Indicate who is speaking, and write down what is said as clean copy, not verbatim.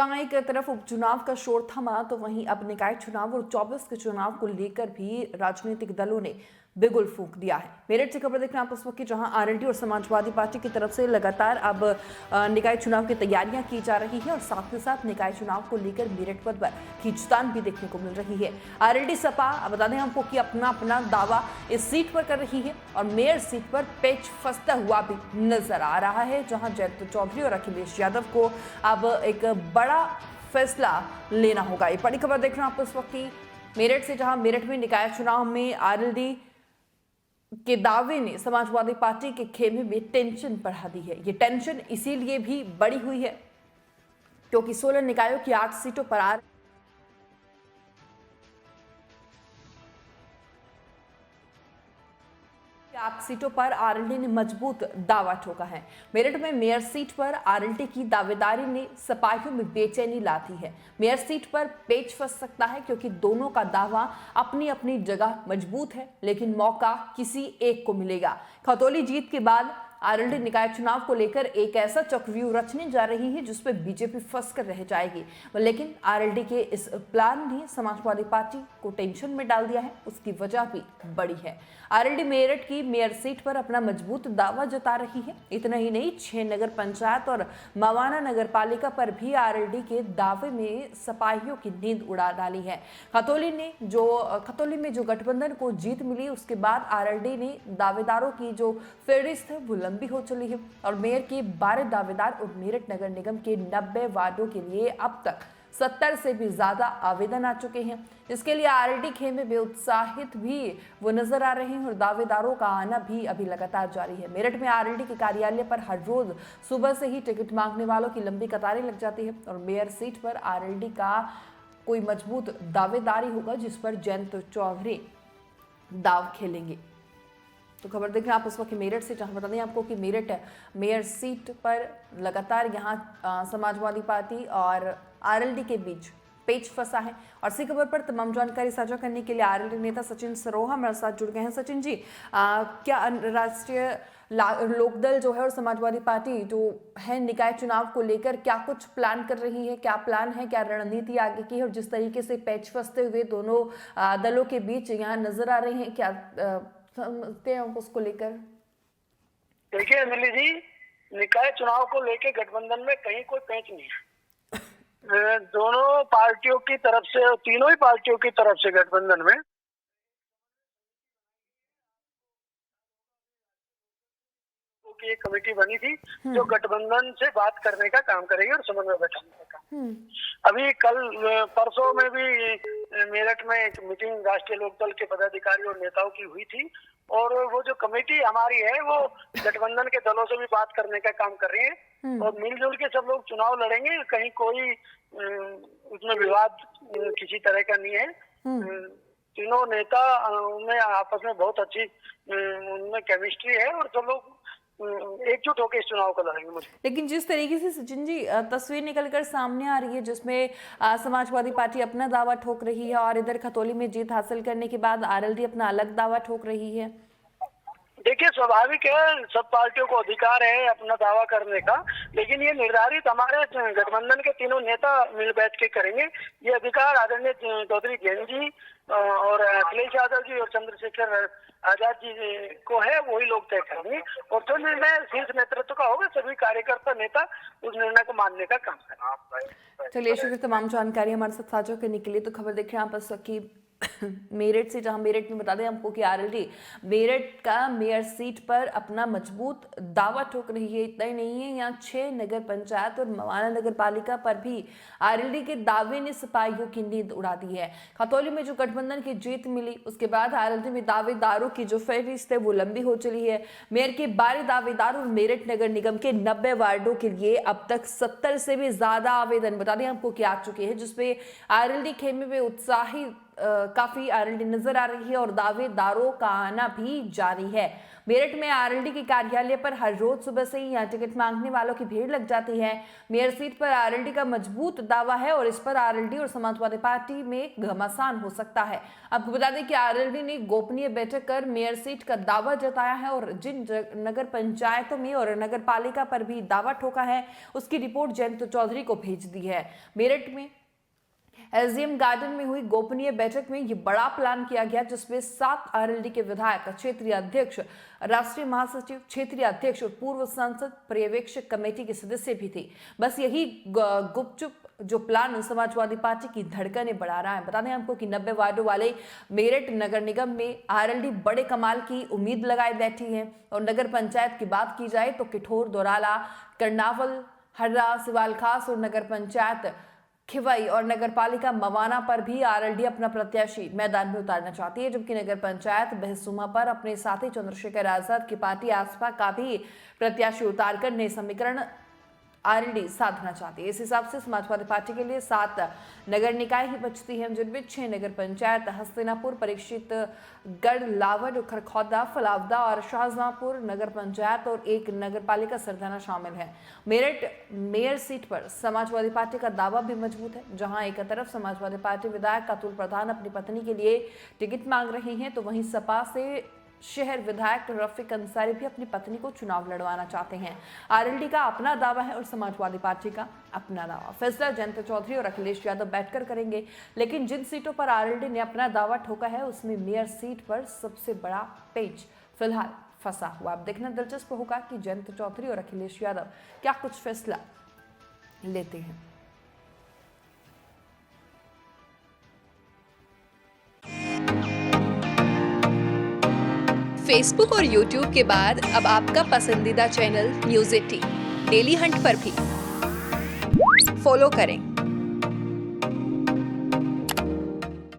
Speaker 1: जहां एक तरफ उपचुनाव का शोर थमा तो वहीं अब निकाय चुनाव और 24 के चुनाव को लेकर भी राजनीतिक दलों ने बिगुल फूंक दिया है। मेरठ से खबर देख रहे हैं आप उस वक्त जहां आरएलडी और समाजवादी पार्टी की तरफ से लगातार अब निकाय चुनाव की तैयारियां की जा रही है और साथ ही साथ निकाय चुनाव को लेकर मेरठ पद पर खींचतान भी देखने को मिल रही है। आरएलडी सपा बता दें हमको कि अपना अपना दावा इस सीट पर कर रही है और मेयर सीट पर पेच फंसता हुआ भी नजर आ रहा है, जहां जयंत चौधरी और अखिलेश यादव को अब एक बड़ा फैसला लेना होगा। ये बड़ी खबर देख रहे हैं आप इस वक्त की मेरठ से, जहां मेरठ में निकाय चुनाव में आरएलडी के दावे ने समाजवादी पार्टी के खेमे में टेंशन बढ़ा दी है। ये टेंशन इसीलिए भी बढ़ी हुई है क्योंकि 16 निकायों की 8 सीटों पर आरएलडी ने मजबूत दावा ठोका है। मेरठ में मेयर सीट पर आरएलडी की दावेदारी ने सपाहियों में बेचैनी ला दी है। मेयर सीट पर पेच फंस सकता है क्योंकि दोनों का दावा अपनी अपनी जगह मजबूत है, लेकिन मौका किसी एक को मिलेगा। खतौली जीत के बाद आरएलडी निकाय चुनाव को लेकर एक ऐसा चक्रव्यूह रचने जा रही है जिसपे बीजेपी फंस कर रह जाएगी, लेकिन आरएलडी के इस प्लान ने समाजवादी पार्टी को टेंशन में डाल दिया है। उसकी वजह भी बड़ी है। आरएलडी मेरठ की मेयर सीट पर अपना मजबूत दावा जता रही है। इतना ही नहीं, 6 नगर पंचायत और मवाना नगर पालिका पर भी आरएलडी के दावे में सपाहियों की नींद उड़ा डाली है। खतौली में जो गठबंधन को जीत मिली, उसके बाद आरएलडी ने दावेदारों की जो फहरिस्त है वो लंबी हो चली है और मेयर के 12 दावेदार और मेरठ नगर निगम के 90 वार्डों के लिए अब तक 70 से भी ज्यादा आवेदन आ चुके हैं, जिसके लिए आरएलडी खेमे में उत्साहित भी वो नजर आ रहे हैं और दावेदारों का आना भी अभी लगातार जारी है। मेरठ में आरएलडी के कार्यालय पर हर रोज सुबह से ही टिकट मांगने वालों की लंबी कतारें लग जाती है और मेयर सीट पर आरएलडी का कोई मजबूत दावेदारी होगा जिस पर जयंत चौधरी दाव खेलेंगे। तो खबर देख रहे हैं आप उस वक्त मेरठ से, जहां बता दें आपको कि मेरठ मेयर सीट पर लगातार यहां समाजवादी पार्टी और आरएलडी के बीच पेच फंसा है। और इसी खबर पर तमाम जानकारी साझा करने के लिए आरएलडी नेता सचिन सरोहा मेरे साथ जुड़ गए हैं। सचिन जी, क्या राष्ट्रीय लोकदल जो है और समाजवादी पार्टी जो है निकाय चुनाव को लेकर क्या कुछ प्लान कर रही है? क्या प्लान है, क्या रणनीति आगे की है और जिस तरीके से पेच फंसते हुए दोनों दलों के बीच यहाँ नजर आ रहे हैं, क्या समझते हैं उसको लेकर?
Speaker 2: देखिए अमिली जी, निकाय चुनाव को लेकर गठबंधन में कहीं कोई पेच नहीं है। दोनों पार्टियों की तरफ से, तीनों ही पार्टियों की तरफ से गठबंधन में की एक कमेटी बनी थी जो गठबंधन से बात करने का काम करेगी और समन्वय बैठाने का काम। अभी कल परसों में भी मेरठ में एक मीटिंग राष्ट्रीय लोकदल के पदाधिकारी और नेताओं की हुई थी और वो जो कमेटी हमारी है वो गठबंधन के दलों से भी बात करने का काम कर रही है और मिलजुल के सब लोग चुनाव लड़ेंगे। कहीं कोई उसमें विवाद किसी तरह का नहीं है। तीनों नेता उनमें आपस में बहुत अच्छी उनमें केमिस्ट्री है और सब लोग एकजुट होकर इस चुनाव को लड़ेंगे। मुझे
Speaker 1: लेकिन जिस तरीके से सचिन जी तस्वीर निकलकर सामने आ रही है जिसमें समाजवादी पार्टी अपना दावा ठोक रही है और इधर खतौली में जीत हासिल करने के बाद आरएलडी अपना अलग दावा ठोक रही है।
Speaker 2: देखिए, स्वाभाविक है, सब पार्टियों को अधिकार है अपना दावा करने का, लेकिन ये निर्धारित हमारे गठबंधन के तीनों नेता मिल बैठ के करेंगे। ये अधिकार आदरणीय चौधरी जैन जी और अखिलेश यादव जी और चंद्रशेखर आजाद जी को है, वही लोग तय करेंगे और जो निर्णय शीर्ष नेतृत्व का होगा सभी कार्यकर्ता नेता उस निर्णय को मानने का काम करेंगे।
Speaker 1: चलिए, शुक्रिया तमाम जानकारी हमारे साथ साझा करने के लिए। तो खबर देख रहे हैं आप की मेरठ से, जहां मेरठ में बता दें हमको कि आरएलडी मेरठ का मेयर सीट पर अपना मजबूत दावा ठोक रही है। इतना ही नहीं है, यहाँ 6 नगर पंचायत और मवाना नगर पालिका पर भी आरएलडी के दावे ने सिपाहियों की नींद उड़ा दी है। खतौली में जो गठबंधन की जीत मिली उसके बाद आरएलडी में दावेदारों की जो फहरिस्त है वो लंबी हो चली है। मेयर के 12 दावेदार और मेरठ नगर निगम के 90 वार्डों के लिए अब तक 70 से भी ज्यादा आवेदन बता दें हमको कि आ चुके हैं, जिसपे आरएलडी खेमे में उत्साहित काफी आरएलडी नजर आ रही है और दावेदारों का आना भी जारी है। मेरठ में आरएलडी के कार्यालय पर हर रोज सुबह से ही यहाँ टिकट मांगने वालों की भीड़ लग जाती है। मेयर सीट पर आरएलडी का मजबूत दावा है और इस पर आरएलडी और समाजवादी पार्टी में घमासान हो सकता है। आपको बता दें कि आरएलडी ने गोपनीय बैठक कर मेयर सीट का दावा जताया है और जिन नगर पंचायतों में और नगर पालिका पर भी दावा ठोका है उसकी रिपोर्ट जयंत चौधरी को भेज दी है। मेरठ में एसडीएम गार्डन में हुई गोपनीय बैठक में यह बड़ा प्लान किया गया जिसमें 7 आरएलडी के विधायक, क्षेत्रीय अध्यक्ष, राष्ट्रीय महासचिव, क्षेत्रीय अध्यक्ष और पूर्व सांसद पर्यवेक्षक कमेटी के सदस्य भी थे। बस यही गुपचुप जो प्लान समाजवादी पार्टी की धड़कनें बढ़ा रहा है। बता दें आपको कि 90 वार्डों वाले मेरठ नगर निगम में आरएलडी बड़े कमाल की उम्मीद लगाए बैठी है और नगर पंचायत की बात की जाए तो किठौर, दोराला, कर्नावल, हर्रा, सिवालखास और नगर पंचायत खिवई और नगर पालिका मवाना पर भी आरएलडी अपना प्रत्याशी मैदान में उतारना चाहती है, जबकि नगर पंचायत बहसुमा पर अपने साथी चंद्रशेखर आजाद की पार्टी आसपा का भी प्रत्याशी उतारकर नए समीकरण आरएलडी साधना चाहती है। इस हिसाब से समाजवादी पार्टी के लिए 7 नगर निकाय ही बचती हैं, जिनमें 6 नगर पंचायत हस्तिनापुर, परीक्षित गढ़, लावड़, खरखौदा, फलावदा और शाहजहांपुर नगर पंचायत और 1 नगर पालिका सरदाना शामिल है। मेरठ मेयर सीट पर समाजवादी पार्टी का दावा भी मजबूत है। जहां एक तरफ समाजवादी पार्टी विधायक अतुल प्रधान अपनी पत्नी के लिए टिकट मांग रही हैं, तो वहीं सपा से शहर विधायक रफीक अंसारी भी अपनी पत्नी को चुनाव लड़वाना चाहते हैं। आरएलडी का अपना दावा है और समाजवादी पार्टी का अपना दावा। फैसला जयंत चौधरी और अखिलेश यादव बैठकर करेंगे, लेकिन जिन सीटों पर आरएलडी ने अपना दावा ठोका है उसमें मेयर सीट पर सबसे बड़ा पेच फिलहाल फंसा हुआ। अब देखना दिलचस्प होगा कि जयंत चौधरी और अखिलेश यादव क्या कुछ फैसला लेते हैं।
Speaker 3: फेसबुक और यूट्यूब के बाद अब आपका पसंदीदा चैनल न्यूज़ 18 डेली हंट पर भी फॉलो करें।